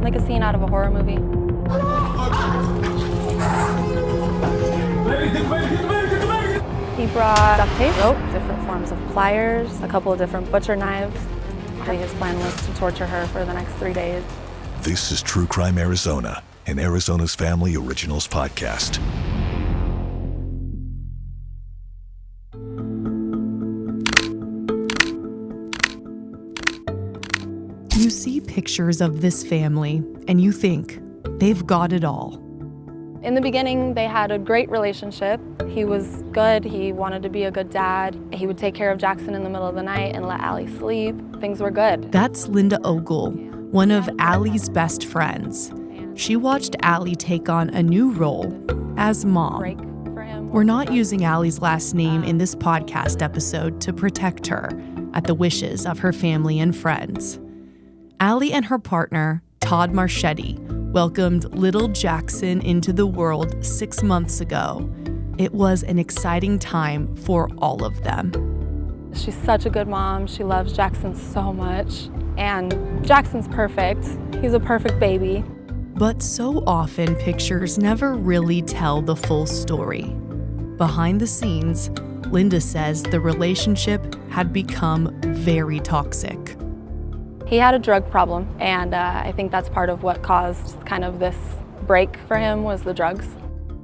like a scene out of a horror movie. He brought duct tape, rope, different forms of pliers, a couple of different butcher knives. His plan was to torture her for the next 3 days. This is True Crime Arizona, an Arizona's Family Originals podcast. You see pictures of this family and you think, they've got it all. In the beginning, they had a great relationship. He was good. He wanted to be a good dad. He would take care of Jaxson in the middle of the night and let Allie sleep. Things were good. That's Linda Ogle, one of Allie's best friends. She watched Allie take on a new role as mom. We're not using Allie's last name in this podcast episode to protect her at the wishes of her family and friends. Allie and her partner, Todd Marchetti, welcomed little Jaxson into the world 6 months ago. It was an exciting time for all of them. She's such a good mom. She loves Jaxson so much. And Jackson's perfect. He's a perfect baby. But so often, pictures never really tell the full story. Behind the scenes, Linda says the relationship had become very toxic. He had a drug problem, and I think that's part of what caused kind of this break for him was the drugs.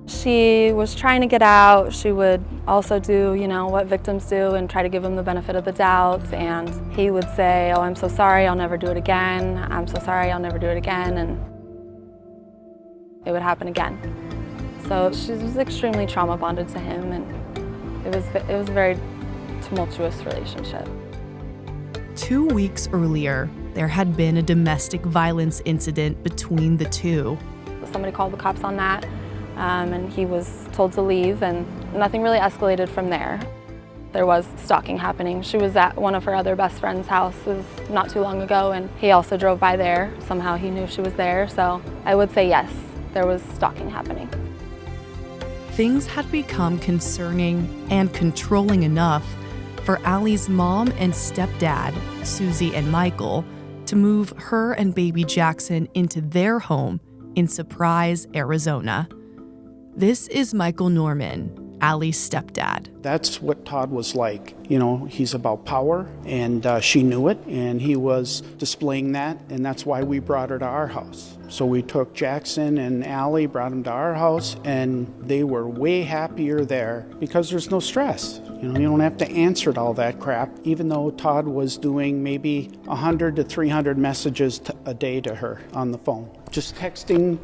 She was trying to get out. She would also do, what victims do and try to give him the benefit of the doubt. And he would say, "Oh, I'm so sorry, I'll never do it again. I'm so sorry, I'll never do it again." And it would happen again. So she was extremely trauma bonded to him, and it was a very tumultuous relationship. 2 weeks earlier, there had been a domestic violence incident between the two. Somebody called the cops on that, and he was told to leave, and nothing really escalated from there. There was stalking happening. She was at one of her other best friend's houses not too long ago, and he also drove by there. Somehow he knew she was there, so I would say yes, there was stalking happening. Things had become concerning and controlling enough for Allie's mom and stepdad, Susie and Michael, to move her and baby Jaxson into their home in Surprise, Arizona. This is Michael Norman, Allie's stepdad. That's what Todd was like. He's about power, and she knew it, and he was displaying that, and that's why we brought her to our house. So we took Jaxson and Allie, brought them to our house, and they were way happier there because there's no stress. You don't have to answer to all that crap, even though Todd was doing maybe 100 to 300 messages a day to her on the phone. Just texting.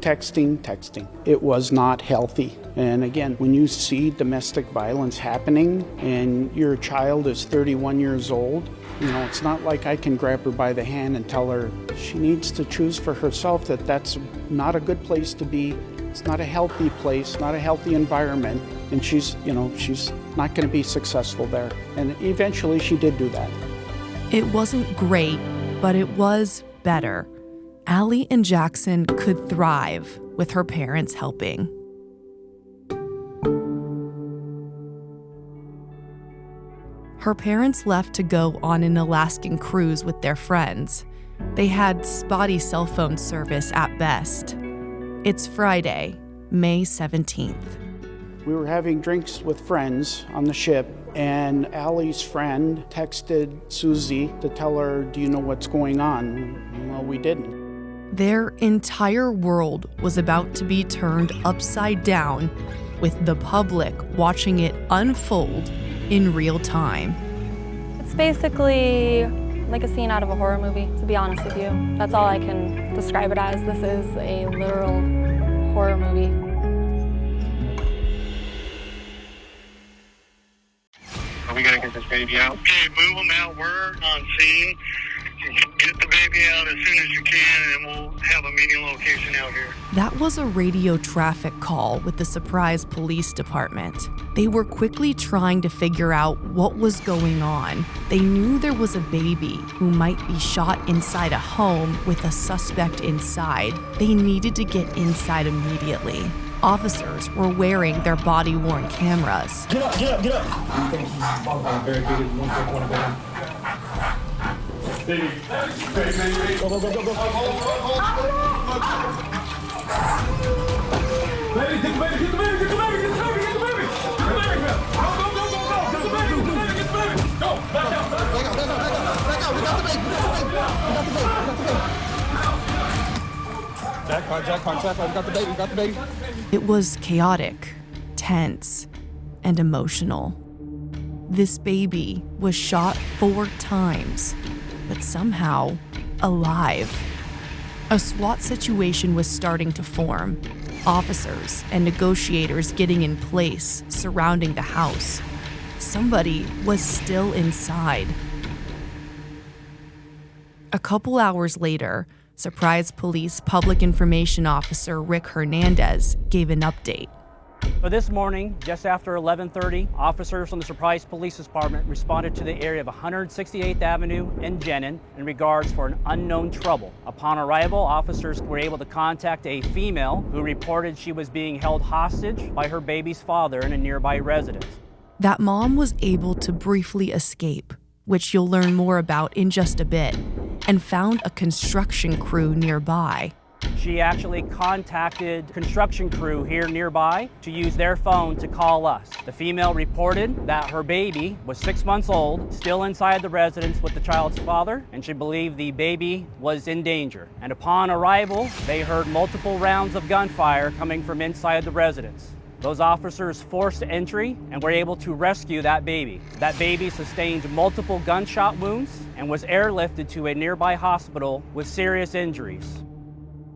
It was not healthy. And again, when you see domestic violence happening and your child is 31 years old, it's not like I can grab her by the hand and tell her she needs to choose for herself that that's not a good place to be. It's not a healthy place, not a healthy environment. And she's not going to be successful there. And eventually she did do that. It wasn't great, but it was better. Allie and Jaxson could thrive with her parents helping. Her parents left to go on an Alaskan cruise with their friends. They had spotty cell phone service at best. It's Friday, May 17th. We were having drinks with friends on the ship, and Allie's friend texted Susie to tell her, "Do you know what's going on?" Well, we didn't. Their entire world was about to be turned upside down, with the public watching it unfold in real time. It's basically like a scene out of a horror movie, to be honest with you. That's all I can describe it as. This is a literal horror movie. We gotta get this baby out. Okay, move them out. We're on scene. Get the baby out as soon as you can, and we'll have a meeting location out here. That was a radio traffic call with the Surprise Police Department. They were quickly trying to figure out what was going on. They knew there was a baby who might be shot inside a home with a suspect inside. They needed to get inside immediately. Officers were wearing their body-worn cameras. Get up! I think he's barricaded. Baby. Baby. Go, go, go, go, go. Baby, get the baby, get the baby, get the baby, get the baby, get the baby. Get the baby. Go, go, go, go, go. Get the baby, get the baby, get the baby. Go, back out, back out. Back out, back out, back out. We got the baby, we got the baby. We got the baby, we got the baby. Jackpot, we got the baby, we got the baby. It was chaotic, tense, and emotional. This baby was shot 4 times, but somehow alive. A SWAT situation was starting to form. Officers and negotiators getting in place surrounding the house. Somebody was still inside. A couple hours later, Surprise Police Public Information Officer Rick Hernandez gave an update. So this morning, just after 11:30, officers from the Surprise Police Department responded to the area of 168th Avenue in Jenin in regards for an unknown trouble. Upon arrival, officers were able to contact a female who reported she was being held hostage by her baby's father in a nearby residence. That mom was able to briefly escape, which you'll learn more about in just a bit, and found a construction crew nearby. She actually contacted construction crew here nearby to use their phone to call us. The female reported that her baby was 6 months old, still inside the residence with the child's father, and she believed the baby was in danger. And upon arrival, they heard multiple rounds of gunfire coming from inside the residence. Those officers forced entry and were able to rescue that baby. That baby sustained multiple gunshot wounds and was airlifted to a nearby hospital with serious injuries.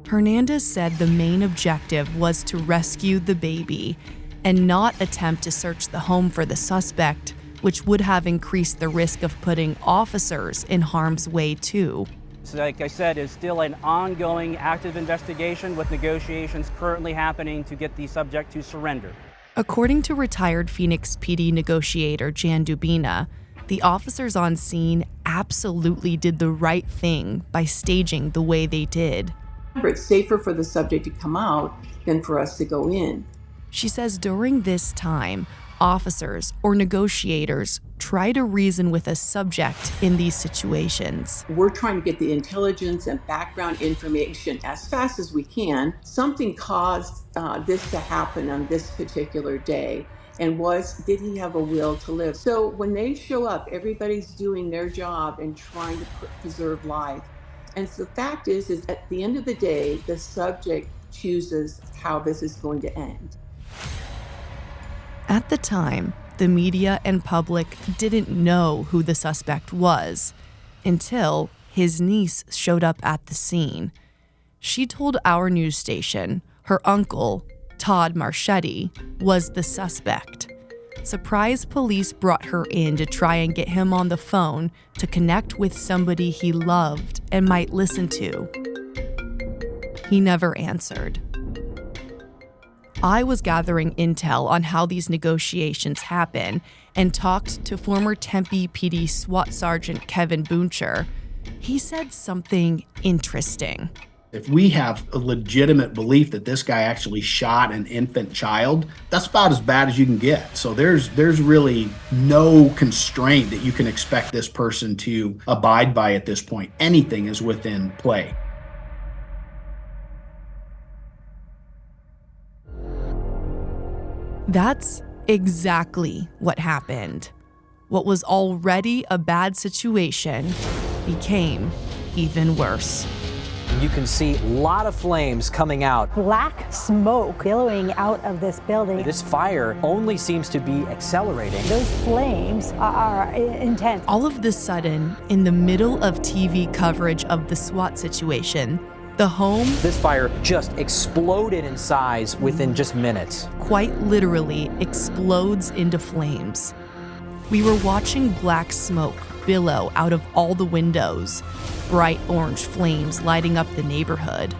Hernandez said the main objective was to rescue the baby and not attempt to search the home for the suspect, which would have increased the risk of putting officers in harm's way too. So like I said, it's still an ongoing active investigation with negotiations currently happening to get the subject to surrender. According to retired Phoenix PD negotiator Jan Dubina, the officers on scene absolutely did the right thing by staging the way they did. It's safer for the subject to come out than for us to go in. She says during this time, officers or negotiators try to reason with a subject in these situations. We're trying to get the intelligence and background information as fast as we can. Something caused this to happen on this particular day, and did he have a will to live? So when they show up, everybody's doing their job and trying to preserve life. And so the fact is at the end of the day, the subject chooses how this is going to end. At the time, the media and public didn't know who the suspect was until his niece showed up at the scene. She told our news station her uncle, Todd Marchetti, was the suspect. Surprise Police brought her in to try and get him on the phone to connect with somebody he loved and might listen to. He never answered. I was gathering intel on how these negotiations happen and talked to former Tempe PD SWAT Sergeant Kevin Booncher. He said something interesting. If we have a legitimate belief that this guy actually shot an infant child, that's about as bad as you can get. So there's really no constraint that you can expect this person to abide by at this point. Anything is within play. That's exactly what happened. What was already a bad situation became even worse. You can see a lot of flames coming out. Black smoke billowing out of this building. This fire only seems to be accelerating. Those flames are intense. All of this sudden, in the middle of TV coverage of the SWAT situation, the home, this fire just exploded in size within just minutes. Quite literally explodes into flames. We were watching black smoke billow out of all the windows, bright orange flames lighting up the neighborhood.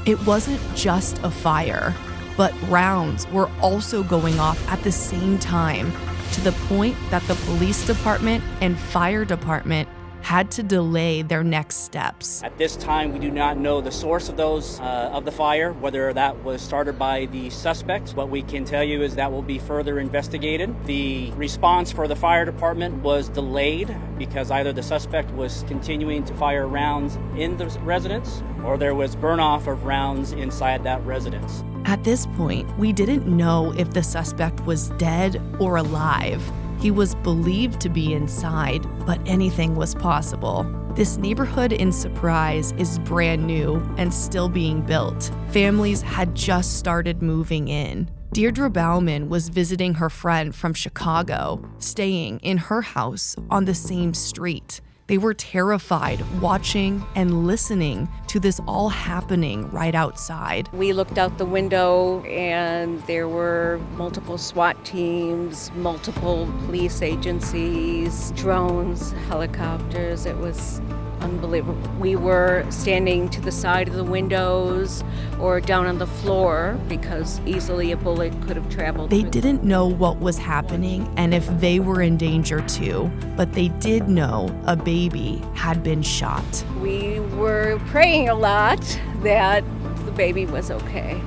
It wasn't just a fire, but rounds were also going off at the same time, to the point that the police department and fire department had to delay their next steps. At this time, we do not know the source of the fire, whether that was started by the suspect. What we can tell you is that will be further investigated. The response for the fire department was delayed because either the suspect was continuing to fire rounds in the residence or there was burn-off of rounds inside that residence. At this point, we didn't know if the suspect was dead or alive. He was believed to be inside, but anything was possible. This neighborhood in Surprise is brand new and still being built. Families had just started moving in. Deirdre Bauman was visiting her friend from Chicago, staying in her house on the same street. They were terrified watching and listening to this all happening right outside. We looked out the window and there were multiple SWAT teams, multiple police agencies, drones, helicopters. It was unbelievable. We were standing to the side of the windows or down on the floor because easily a bullet could have traveled. They didn't know what was happening and if they were in danger too, but they did know a baby had been shot. We were praying a lot that the baby was okay.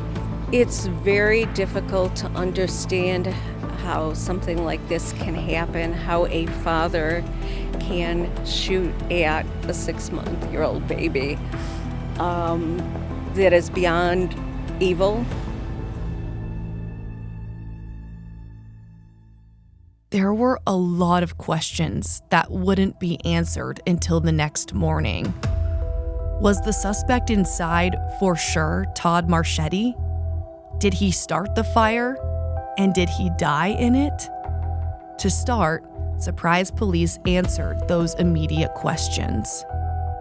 It's very difficult to understand how something like this can happen, how a father can shoot at a 6-month-old baby. That is beyond evil. There were a lot of questions that wouldn't be answered until the next morning. Was the suspect inside for sure Todd Marchetti? Did he start the fire? And did he die in it? To start, Surprise police answered those immediate questions.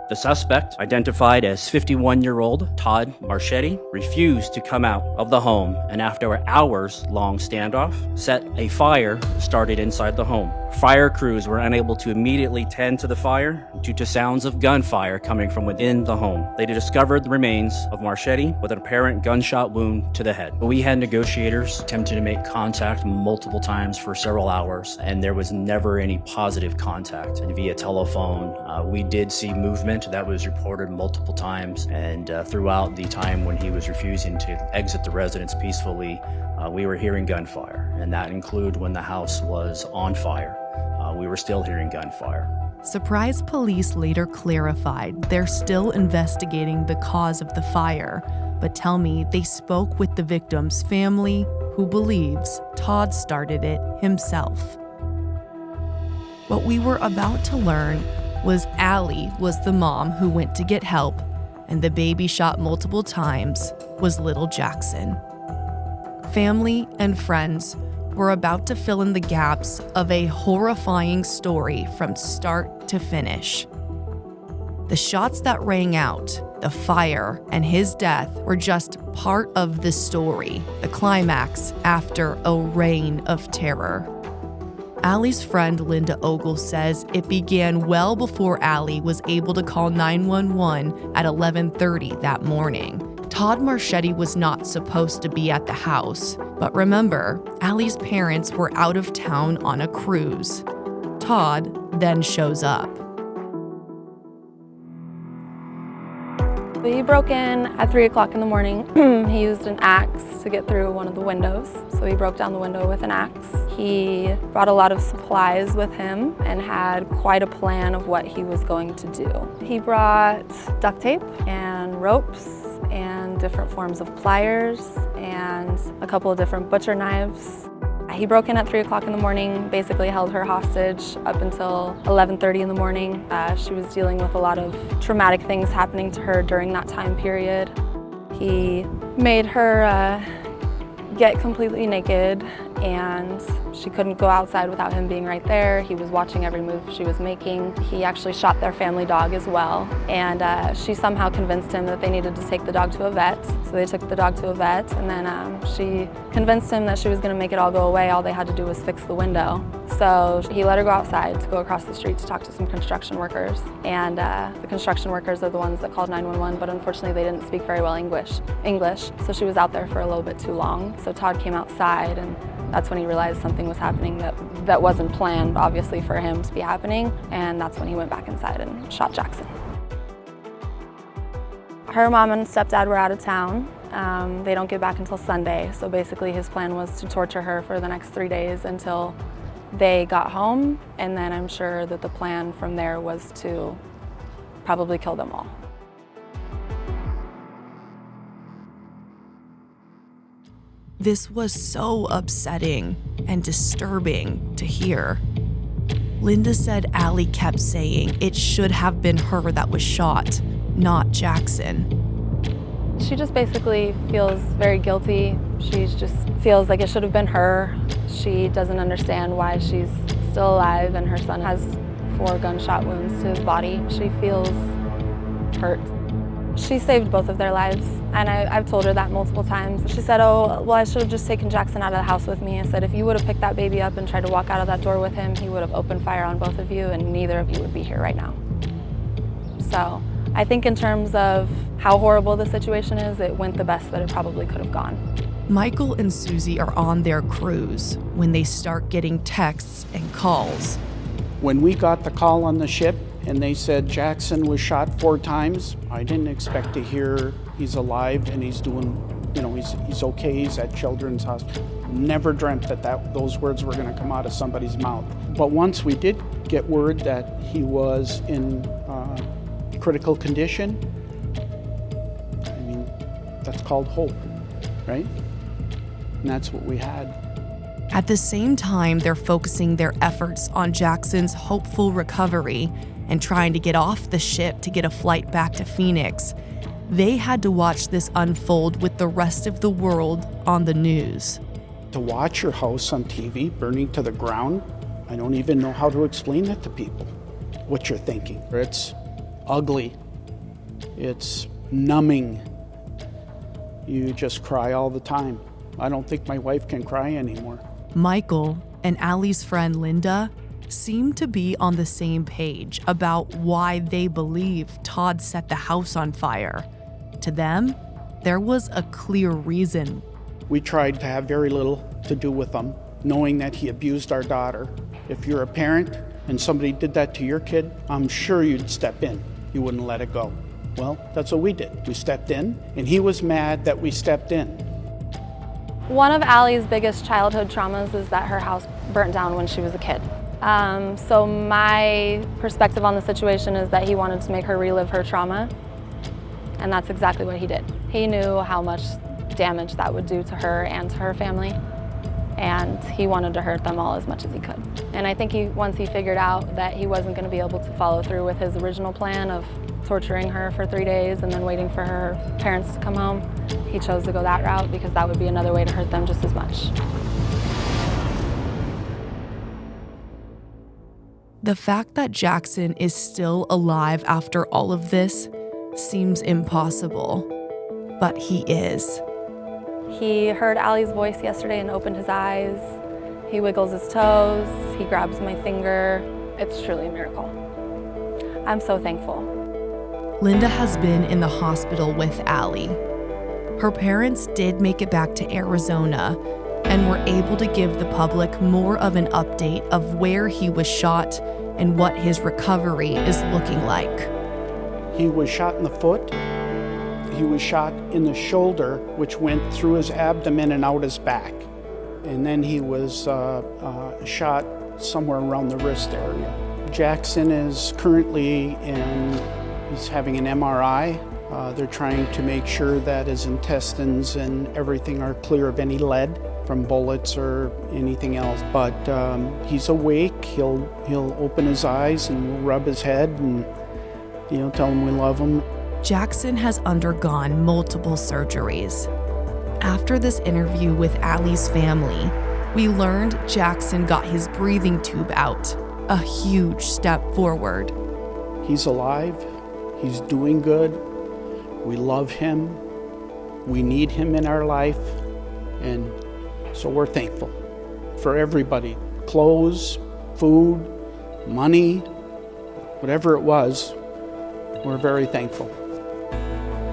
The suspect, identified as 51-year-old Todd Marchetti, refused to come out of the home and after an hours-long standoff, set a fire started inside the home. Fire crews were unable to immediately tend to the fire due to sounds of gunfire coming from within the home. They discovered the remains of Marchetti with an apparent gunshot wound to the head. We had negotiators attempting to make contact multiple times for several hours, and there was never any positive contact. And via telephone, we did see movement that was reported multiple times, and throughout the time when he was refusing to exit the residence peacefully, we were hearing gunfire, and that included when the house was on fire. We were still hearing gunfire. Surprise police later clarified they're still investigating the cause of the fire, but tell me they spoke with the victim's family, who believes Todd started it himself. What we were about to learn was Allie was the mom who went to get help, and the baby shot multiple times was little Jaxson. Family and friends were about to fill in the gaps of a horrifying story from start to finish. The shots that rang out, the fire, and his death were just part of the story, the climax after a reign of terror. Allie's friend Linda Ogle says it began well before Allie was able to call 911 at 11:30 that morning. Todd Marchetti was not supposed to be at the house, but remember, Allie's parents were out of town on a cruise. Todd then shows up. He broke in at 3 o'clock in the morning. He used an axe to get through one of the windows. So he broke down the window with an axe. He brought a lot of supplies with him and had quite a plan of what he was going to do. He brought duct tape and ropes and different forms of pliers and a couple of different butcher knives. He broke in at 3 o'clock in the morning, basically held her hostage up until 11:30 in the morning. She was dealing with a lot of traumatic things happening to her during that time period. He made her get completely naked, and she couldn't go outside without him being right there. He was watching every move she was making. He actually shot their family dog as well, and she somehow convinced him that they needed to take the dog to a vet. So they took the dog to a vet, and then she convinced him that she was going to make it all go away. All they had to do was fix the window. So he let her go outside to go across the street to talk to some construction workers, and the construction workers are the ones that called 911, but unfortunately they didn't speak very well English, so she was out there for a little bit too long. So Todd came outside and That's when he realized something was happening that wasn't planned, obviously, for him to be happening, and that's when he went back inside and shot Jaxson. Her mom and stepdad were out of town. They don't get back until Sunday, so basically his plan was to torture her for the next 3 days until they got home, and then I'm sure that the plan from there was to probably kill them all. This was so upsetting and disturbing to hear. Linda said Allie kept saying it should have been her that was shot, not Jaxson. She just basically feels very guilty. She just feels like it should have been her. She doesn't understand why she's still alive and her son has 4 gunshot wounds to his body. She feels hurt. She saved both of their lives, and I've told her that multiple times. She said, oh, well, I should have just taken Jaxson out of the house with me. I said, if you would have picked that baby up and tried to walk out of that door with him, he would have opened fire on both of you, and neither of you would be here right now. So I think in terms of how horrible the situation is, it went the best that it probably could have gone. Michael and Susie are on their cruise when they start getting texts and calls. When we got the call on the ship and they said Jaxson was shot 4 times, I didn't expect to hear he's alive and he's doing, he's okay, he's at Children's Hospital. Never dreamt that those words were going to come out of somebody's mouth. But once we did get word that he was in critical condition, I mean, that's called hope, right? And that's what we had. At the same time, they're focusing their efforts on Jackson's hopeful recovery and trying to get off the ship to get a flight back to Phoenix. They had to watch this unfold with the rest of the world on the news. To watch your house on TV burning to the ground, I don't even know how to explain it to people, what you're thinking. It's ugly. It's numbing. You just cry all the time. I don't think my wife can cry anymore. Michael and Allie's friend Linda seem to be on the same page about why they believe Todd set the house on fire. To them, there was a clear reason. We tried to have very little to do with him, knowing that he abused our daughter. If you're a parent and somebody did that to your kid, I'm sure you'd step in. You wouldn't let it go. Well, that's what we did. We stepped in, and he was mad that we stepped in. One of Allie's biggest childhood traumas is that her house burnt down when she was a kid. So my perspective on the situation is that he wanted to make her relive her trauma, and that's exactly what he did. He knew how much damage that would do to her and to her family, and he wanted to hurt them all as much as he could. And I think once he figured out that he wasn't going to be able to follow through with his original plan of torturing her for 3 days and then waiting for her parents to come home, he chose to go that route because that would be another way to hurt them just as much. The fact that Jaxson is still alive after all of this seems impossible, but he is. He heard Allie's voice yesterday and opened his eyes. He wiggles his toes, he grabs my finger. It's truly a miracle. I'm so thankful. Linda has been in the hospital with Allie. Her parents did make it back to Arizona and were able to give the public more of an update of where he was shot and what his recovery is looking like. He was shot in the foot. He was shot in the shoulder, which went through his abdomen and out his back. And then he was shot somewhere around the wrist area. Jaxson is currently he's having an MRI. They're trying to make sure that his intestines and everything are clear of any lead from bullets or anything else. But he's awake. He'll open his eyes and we'll rub his head and tell him we love him. Jaxson has undergone multiple surgeries. After this interview with Allie's family, we learned Jaxson got his breathing tube out, a huge step forward. He's alive. He's doing good. We love him. We need him in our life. And so we're thankful for everybody. Clothes, food, money, whatever it was, we're very thankful.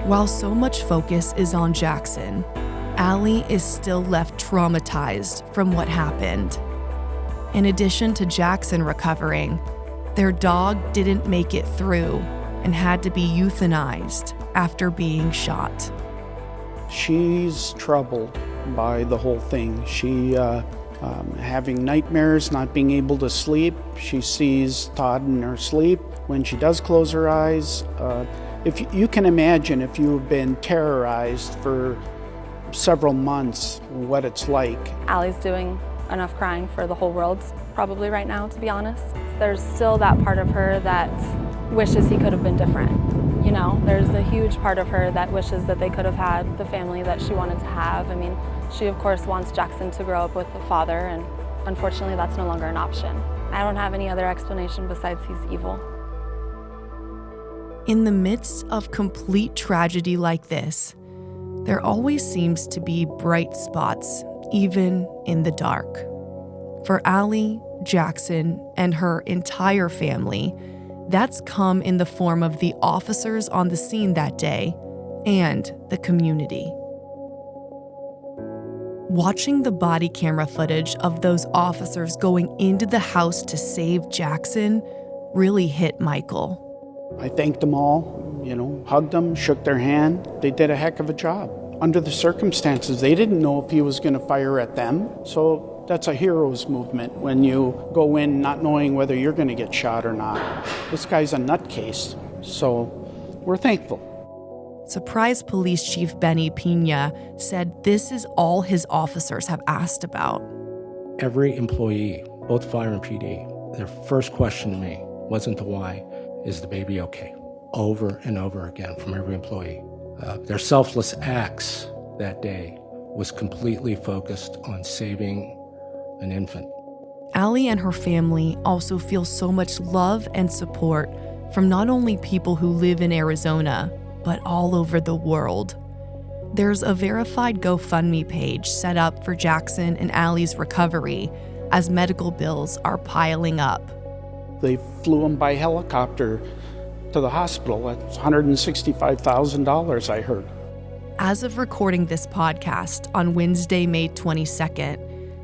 While so much focus is on Jaxson, Allie is still left traumatized from what happened. In addition to Jaxson recovering, their dog didn't make it through and had to be euthanized after being shot. She's troubled by the whole thing. She having nightmares, not being able to sleep. She sees Todd in her sleep. When she does close her eyes, if you can imagine if you've been terrorized for several months, what it's like. Allie's doing enough crying for the whole world probably right now, to be honest. There's still that part of her that wishes he could have been different. You know, there's a huge part of her that wishes that they could have had the family that she wanted to have. I mean, she of course wants Jaxson to grow up with a father, and unfortunately that's no longer an option. I don't have any other explanation besides he's evil. In the midst of complete tragedy like this, there always seems to be bright spots, even in the dark. For Allie, Jaxson, and her entire family, that's come in the form of the officers on the scene that day and the community. Watching the body camera footage of those officers going into the house to save Jaxson really hit Michael. I thanked them all, hugged them, shook their hand. They did a heck of a job. Under the circumstances, they didn't know if he was going to fire at them. So that's a hero's movement when you go in not knowing whether you're going to get shot or not. This guy's a nutcase, so we're thankful. Surprise Police Chief Benny Pena said this is all his officers have asked about. Every employee, both fire and PD, their first question to me wasn't the why, is the baby okay? Over and over again from every employee. Their selfless acts that day was completely focused on saving an infant. Allie and her family also feel so much love and support from not only people who live in Arizona, but all over the world. There's a verified GoFundMe page set up for Jaxson and Allie's recovery as medical bills are piling up. They flew him by helicopter to the hospital. That's $165,000, I heard. As of recording this podcast on Wednesday, May 22nd,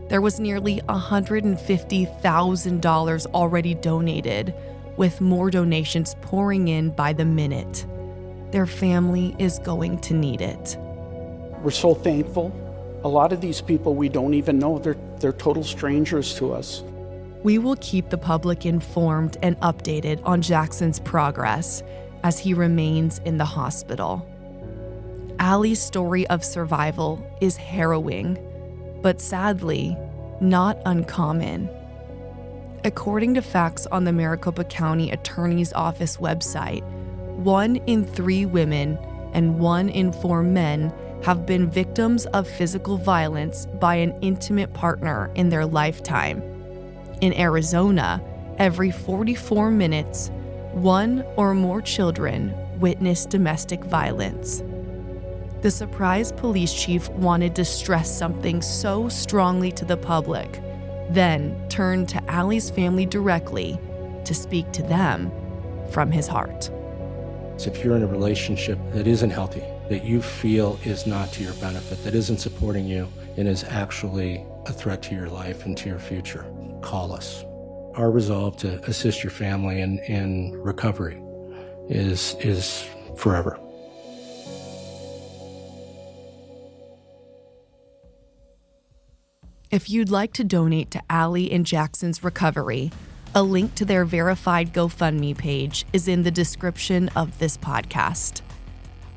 there was nearly $150,000 already donated, with more donations pouring in by the minute. Their family is going to need it. We're so thankful. A lot of these people we don't even know. They're total strangers to us. We will keep the public informed and updated on Jackson's progress as he remains in the hospital. Allie's story of survival is harrowing, but sadly, not uncommon. According to facts on the Maricopa County Attorney's Office website, 1 in 3 women and 1 in 4 men have been victims of physical violence by an intimate partner in their lifetime. In Arizona, every 44 minutes, 1 or more children witness domestic violence. The surprise police chief wanted to stress something so strongly to the public, then turned to Allie's family directly to speak to them from his heart. So if you're in a relationship that isn't healthy, that you feel is not to your benefit, that isn't supporting you, and is actually a threat to your life and to your future, call us. Our resolve to assist your family in recovery is forever. If you'd like to donate to Allie and Jackson's recovery, a link to their verified GoFundMe page is in the description of this podcast.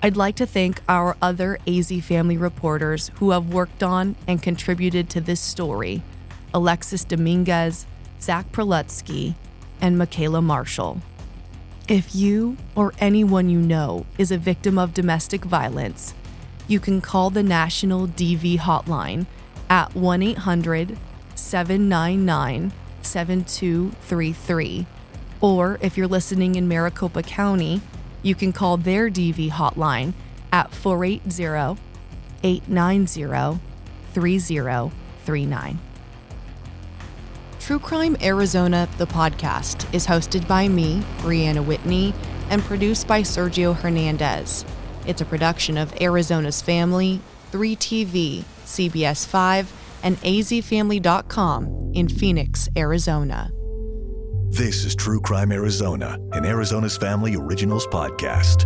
I'd like to thank our other AZ family reporters who have worked on and contributed to this story: Alexis Dominguez, Zach Prelutsky, and Michaela Marshall. If you or anyone you know is a victim of domestic violence, you can call the National DV Hotline at 1-800-799-7233. Or if you're listening in Maricopa County, you can call their DV hotline at 480-890-3039. True Crime Arizona, the podcast, is hosted by me, Brianna Whitney, and produced by Sergio Hernandez. It's a production of Arizona's Family, 3TV, CBS 5, and azfamily.com in Phoenix, Arizona. This is True Crime Arizona, an Arizona's Family Originals podcast.